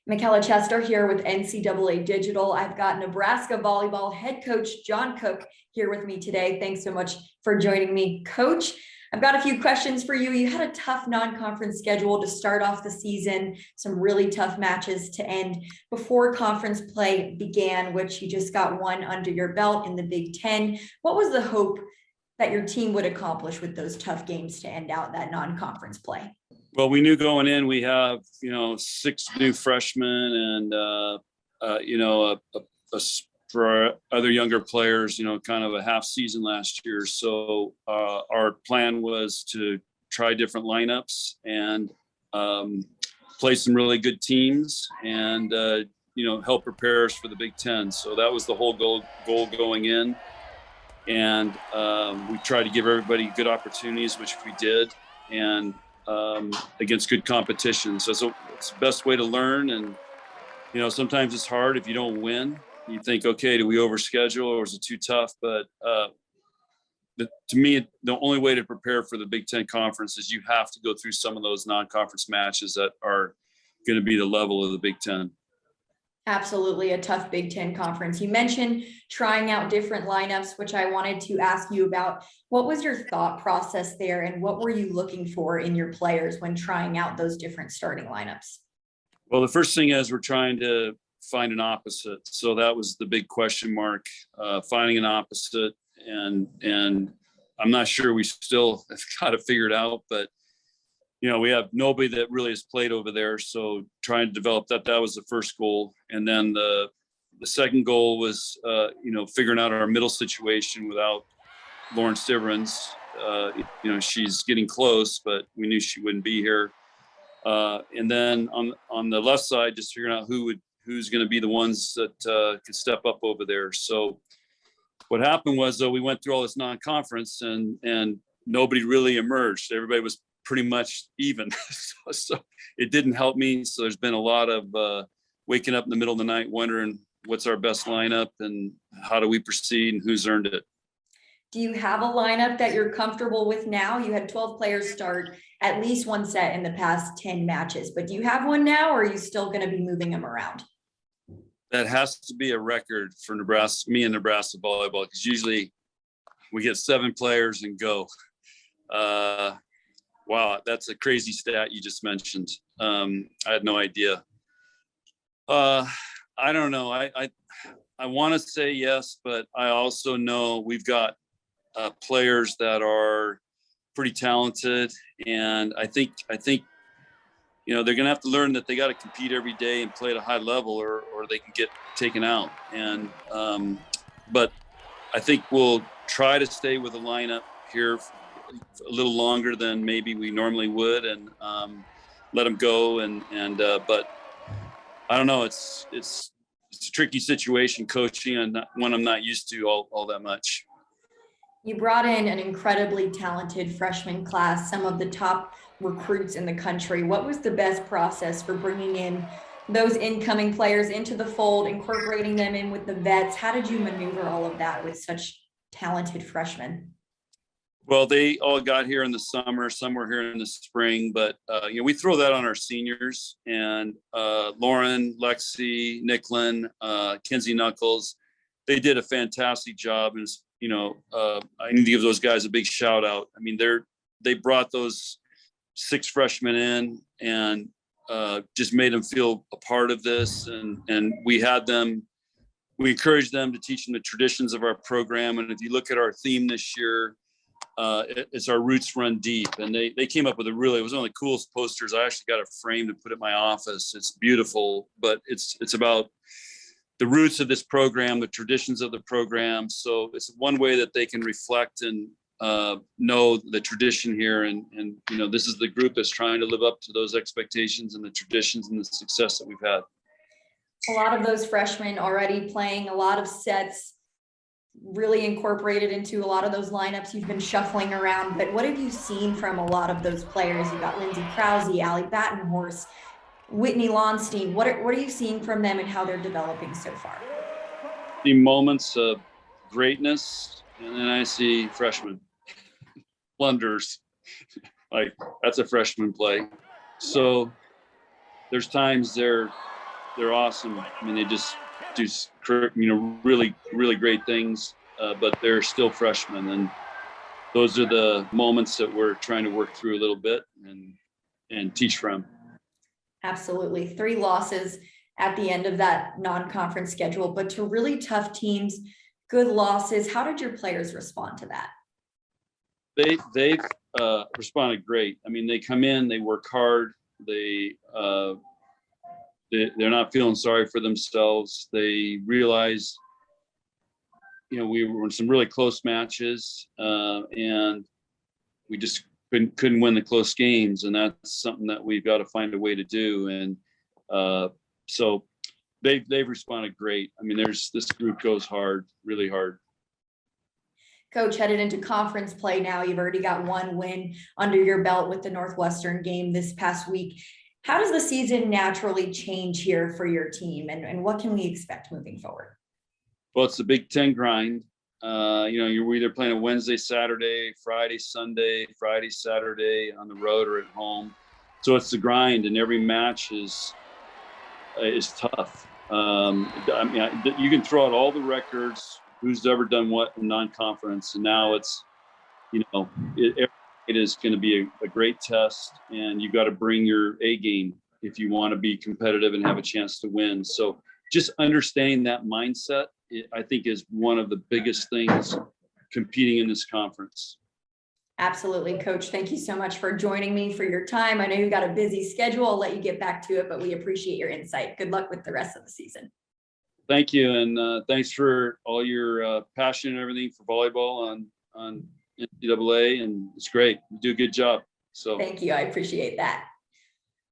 Michella Chester here with NCAA Digital. I've got Nebraska volleyball head coach John Cook here with me today. Thanks so much for joining me, Coach. I've got a few questions for you. You had a tough non-conference schedule to start off the season, some really tough matches to end before conference play began, which you just got one under your belt in the Big Ten. What was the hope that your team would accomplish with those tough games to end out that non-conference play? Well, we knew going in we have, 6 new freshmen and, for our other younger players, kind of a half season last year. So our plan was to try different lineups and play some really good teams and, help prepare us for the Big Ten. So that was the whole goal going in. And we tried to give everybody good opportunities, which we did. And against good competition. So it's the best way to learn. And, sometimes it's hard if you don't win. You think, okay, do we overschedule or is it too tough? But to me, the only way to prepare for the Big Ten Conference is you have to go through some of those non-conference matches that are going to be the level of the Big Ten. Absolutely a tough Big Ten conference. You mentioned trying out different lineups, which I wanted to ask you about. What was your thought process there, and what were you looking for in your players when trying out those different starting lineups? Well, the first thing is we're trying to find an opposite. So that was the big question mark, finding an opposite. And I'm not sure we still have got it figured out, but we have nobody that really has played over there. So trying to develop that was the first goal. And then the second goal was, figuring out our middle situation without Lauren Stivrins. She's getting close, but we knew she wouldn't be here. And then on the left side, just figuring out who's going to be the ones that can step up over there. So what happened was, though, we went through all this non-conference and nobody really emerged. Everybody was pretty much even. So it didn't help me. So there's been a lot of waking up in the middle of the night wondering what's our best lineup and how do we proceed and who's earned it. Do you have a lineup that you're comfortable with now? You had 12 players start at least one set in the past 10 matches, but do you have one now, or are you still going to be moving them around? That has to be a record for me and Nebraska volleyball, because usually we get 7 players and go. Wow, that's a crazy stat you just mentioned. I had no idea. I don't know. I want to say yes, but I also know we've got players that are pretty talented, and I think they're going to have to learn that they got to compete every day and play at a high level, or they can get taken out. And but I think we'll try to stay with the lineup here a little longer than maybe we normally would, and let them go. But I don't know. It's a tricky situation coaching, and one I'm not used to all that much. You brought in an incredibly talented freshman class, some of the top recruits in the country. What was the best process for bringing in those incoming players into the fold, incorporating them in with the vets? How did you maneuver all of that with such talented freshmen? Well, they all got here in the summer. Some were here in the spring, but we throw that on our seniors. And Lauren, Lexi, Nicklin, Kinsey Knuckles, they did a fantastic job. And I need to give those guys a big shout out. I mean, they brought those 6 freshmen in and just made them feel a part of this. And we encouraged them to teach them the traditions of our program. And if you look at our theme this year, it's our roots run deep. And they came up with it was one of the coolest posters. I actually got a frame to put in my office. It's beautiful, but it's about the roots of this program, the traditions of the program. So it's one way that they can reflect and know the tradition here. And this is the group that's trying to live up to those expectations and the traditions and the success that we've had. A lot of those freshmen already playing a lot of sets, really incorporated into a lot of those lineups you've been shuffling around. But what have you seen from a lot of those players? You got Lindsay Krause, Allie Battenhorst, Whitney Lonstein. What are you seeing from them and how they're developing so far? The moments of greatness, and then I see freshmen blunders. Like, that's a freshman play. So there's times they're they're awesome. I mean, they just do, really, really great things, but they're still freshmen. And those are the moments that we're trying to work through a little bit and teach from. Absolutely. 3 losses at the end of that non-conference schedule, but to really tough teams, good losses. How did your players respond to that? They've responded great. I mean, they come in, they work hard. They're not feeling sorry for themselves. They realize, we were in some really close matches, and we just couldn't win the close games, and that's something that we've got to find a way to do. And so they've responded great. I mean, this group goes hard, really hard. Coach, headed into conference play now, you've already got 1 win under your belt with the Northwestern game this past week. How does the season naturally change here for your team, and what can we expect moving forward? Well, it's the Big Ten grind. You're either playing a Wednesday, Saturday, Friday, Sunday, Friday, Saturday on the road or at home. So it's the grind, and every match is tough. You can throw out all the records, who's ever done what in non-conference, and now it's, it is going to be a great test, and you got to bring your A game if you want to be competitive and have a chance to win. So just understanding that mindset, I think, is one of the biggest things competing in this conference. Absolutely, Coach. Thank you so much for joining me, for your time. I know you've got a busy schedule. I'll let you get back to it, but we appreciate your insight. Good luck with the rest of the season. Thank you, and thanks for all your passion and everything for volleyball on NCAA, and it's great. You do a good job. So thank you. I appreciate that.